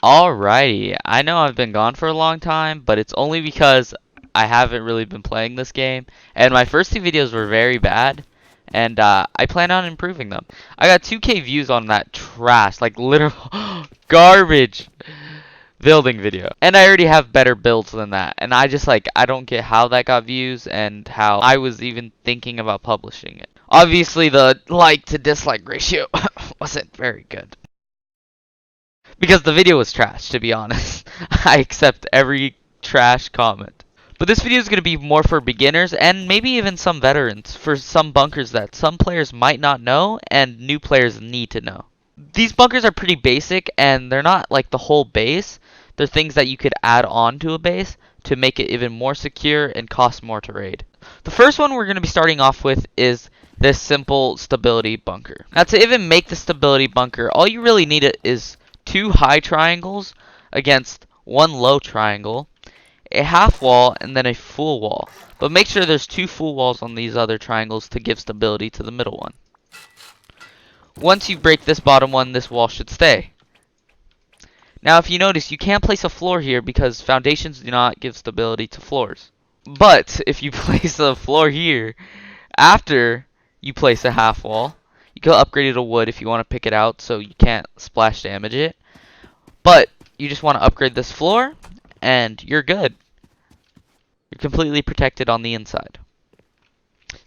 Alrighty, I know I've been gone for a long time, but it's only because I haven't really been playing this game, and my first two videos were very bad, and I plan on improving them. I got 2K views on that trash, like literal garbage building video, and I already have better builds than that, and I don't get how that got views and how I was even thinking about publishing it. Obviously, the like to dislike ratio wasn't very good. Because the video was trash, to be honest. I accept every trash comment. But this video is going to be more for beginners and maybe even some veterans for some bunkers that some players might not know and new players need to know. These bunkers are pretty basic and they're not like the whole base. They're things that you could add on to a base to make it even more secure and cost more to raid. The first one we're going to be starting off with is this simple stability bunker. Now to even make the stability bunker, all you really need is two high triangles against one low triangle, a half wall, and then a full wall. But make sure there's two full walls on these other triangles to give stability to the middle one. Once you break this bottom one, this wall should stay. Now if you notice, you can't place a floor here because foundations do not give stability to floors. But if you place a floor here, after you place a half wall, you can upgrade it to wood if you want to pick it out so you can't splash damage it. But you just want to upgrade this floor and you're good. You're completely protected on the inside.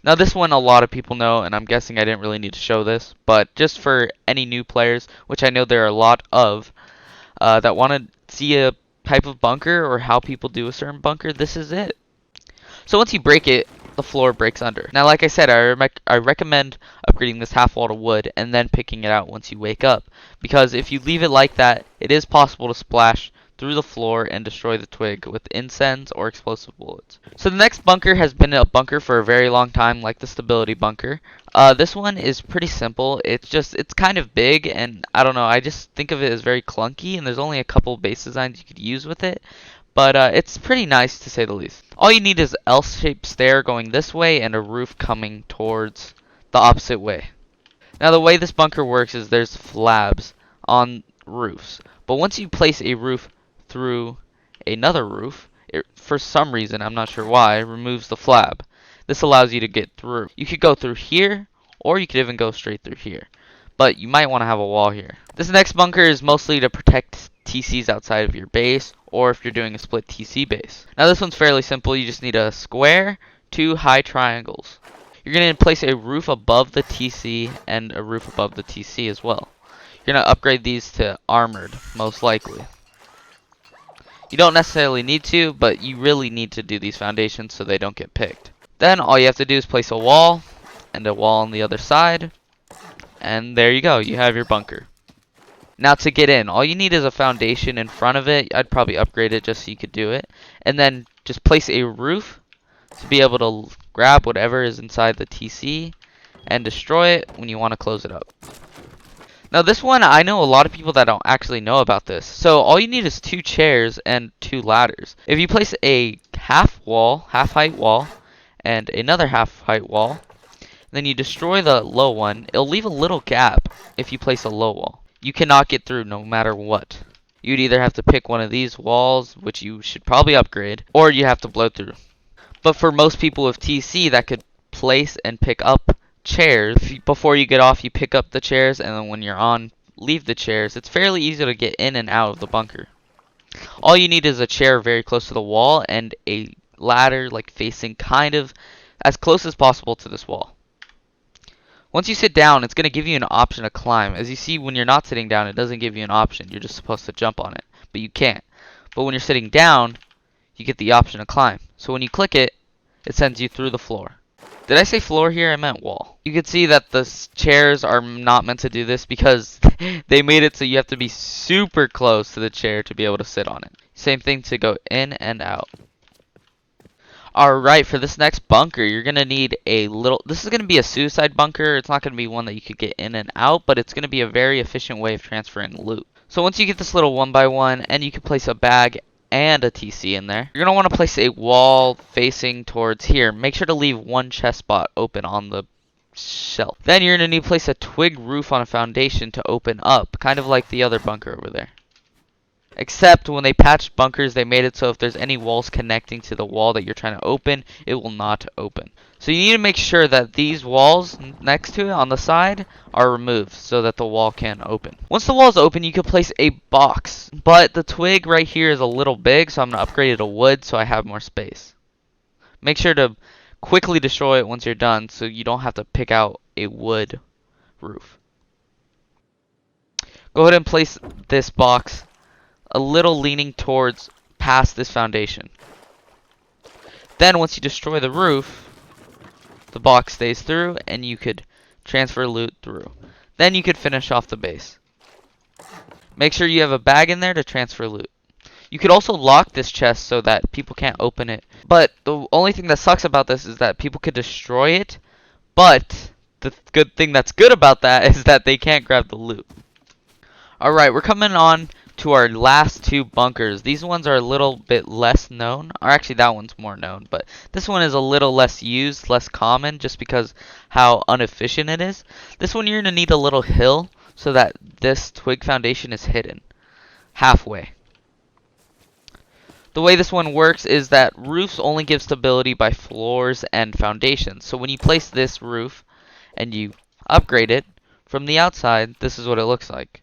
Now this one a lot of people know, and I'm guessing I didn't really need to show this, but just for any new players, which I know there are a lot of, that want to see a type of bunker or how people do a certain bunker, this is it. So once you break it, the floor breaks under. Now like I said, I recommend upgrading this half wall to wood and then picking it out once you wake up. Because if you leave it like that, it is possible to splash through the floor and destroy the twig with incense or explosive bullets. So the next bunker has been a bunker for a very long time, like the stability bunker. This one is pretty simple. It's kind of big, and I don't know, I just think of it as very clunky, and there's only a couple base designs you could use with it. But it's pretty nice to say the least. All you need is L-shaped stair going this way and a roof coming towards the opposite way. Now the way this bunker works is there's flabs on roofs. But once you place a roof through another roof, it, for some reason, I'm not sure why, removes the flab. This allows you to get through. You could go through here, or you could even go straight through here. But you might want to have a wall here. This next bunker is mostly to protect TCs outside of your base, or if you're doing a split TC base. Now this one's fairly simple. You just need a square, two high triangles. You're going to place a roof above the TC and a roof above the TC as well. You're going to upgrade these to armored, most likely. You don't necessarily need to, but you really need to do these foundations so they don't get picked. Then all you have to do is place a wall and a wall on the other side. And there you go, you have your bunker. Now to get in, all you need is a foundation in front of it. I'd probably upgrade it just so you could do it. And then just place a roof to be able to grab whatever is inside the TC and destroy it when you want to close it up. Now this one, I know a lot of people that don't actually know about this. So all you need is two chairs and two ladders. If you place a half height wall, and another half height wall, then you destroy the low one, it'll leave a little gap if you place a low wall. You cannot get through no matter what. You'd either have to pick one of these walls, which you should probably upgrade, or you have to blow through. But for most people with TC that could place and pick up chairs, before you get off you pick up the chairs, and then when you're on, leave the chairs. It's fairly easy to get in and out of the bunker. All you need is a chair very close to the wall and a ladder like facing kind of as close as possible to this wall. Once you sit down, it's going to give you an option to climb. As you see, when you're not sitting down, it doesn't give you an option. You're just supposed to jump on it, but you can't. But when you're sitting down, you get the option to climb. So when you click it, it sends you through the floor. Did I say floor here? I meant wall. You can see that the chairs are not meant to do this because they made it so you have to be super close to the chair to be able to sit on it. Same thing to go in and out. Alright, for this next bunker, you're going to need a little... This is going to be a suicide bunker. It's not going to be one that you could get in and out, but it's going to be a very efficient way of transferring loot. So once you get this little 1x1, and you can place a bag and a TC in there, you're going to want to place a wall facing towards here. Make sure to leave one chest spot open on the shelf. Then you're going to need to place a twig roof on a foundation to open up, kind of like the other bunker over there. Except when they patched bunkers, they made it so if there's any walls connecting to the wall that you're trying to open, it will not open. So you need to make sure that these walls next to it on the side are removed so that the wall can open. Once the wall is open, you can place a box. But the twig right here is a little big, so I'm going to upgrade it to wood so I have more space. Make sure to quickly destroy it once you're done so you don't have to pick out a wood roof. Go ahead and place this box a little leaning towards past this foundation. Then once you destroy the roof, the box stays through and you could transfer loot through. Then you could finish off the base. Make sure you have a bag in there to transfer loot. You could also lock this chest so that people can't open it. But the only thing that sucks about this is that people could destroy it, but the good thing that's good about that is that they can't grab the loot. Alright, we're coming on to our last two bunkers. These ones are a little bit less known, or actually that one's more known, but this one is a little less used, less common, just because how inefficient it is. This one you're going to need a little hill so that this twig foundation is hidden halfway. The way this one works is that roofs only give stability by floors and foundations. So when you place this roof and you upgrade it, from the outside, this is what it looks like.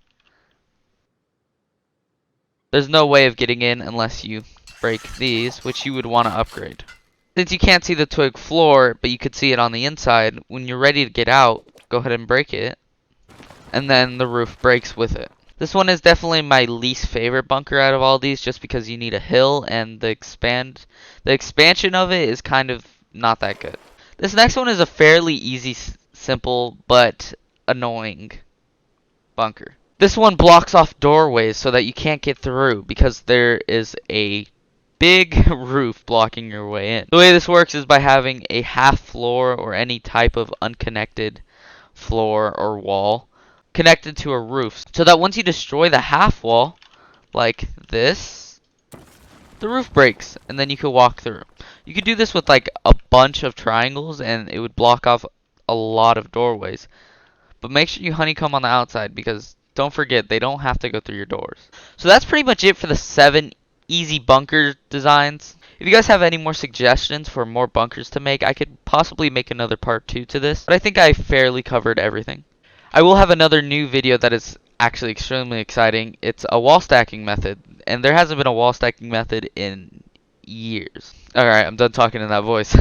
There's no way of getting in unless you break these, which you would want to upgrade. Since you can't see the twig floor, but you could see it on the inside, when you're ready to get out, go ahead and break it, and then the roof breaks with it. This one is definitely my least favorite bunker out of all these, just because you need a hill, and the expansion of it is kind of not that good. This next one is a fairly easy, simple, but annoying bunker. This one blocks off doorways so that you can't get through because there is a big roof blocking your way in. The way this works is by having a half floor or any type of unconnected floor or wall connected to a roof so that once you destroy the half wall like this, the roof breaks and then you can walk through. You could do this with like a bunch of triangles and it would block off a lot of doorways. But make sure you honeycomb on the outside because don't forget, they don't have to go through your doors. So that's pretty much it for the 7 easy bunker designs. If you guys have any more suggestions for more bunkers to make, I could possibly make another part 2 to this. But I think I fairly covered everything. I will have another new video that is actually extremely exciting. It's a wall stacking method. And there hasn't been a wall stacking method in years. Alright, I'm done talking in that voice.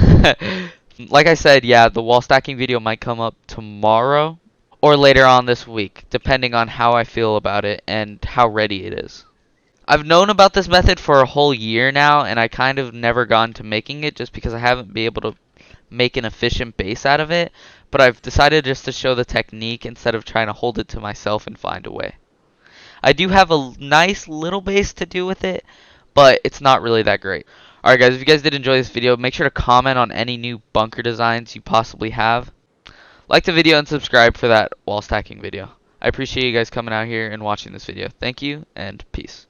Like I said, yeah, the wall stacking video might come up tomorrow or later on this week, depending on how I feel about it and how ready it is. I've known about this method for a whole year now, and I kind of never gone to making it just because I haven't been able to make an efficient base out of it, but I've decided just to show the technique instead of trying to hold it to myself and find a way. I do have a nice little base to do with it, but it's not really that great. Alright guys, if you guys did enjoy this video, make sure to comment on any new bunker designs you possibly have. Like the video and subscribe for that wall stacking video. I appreciate you guys coming out here and watching this video. Thank you and peace.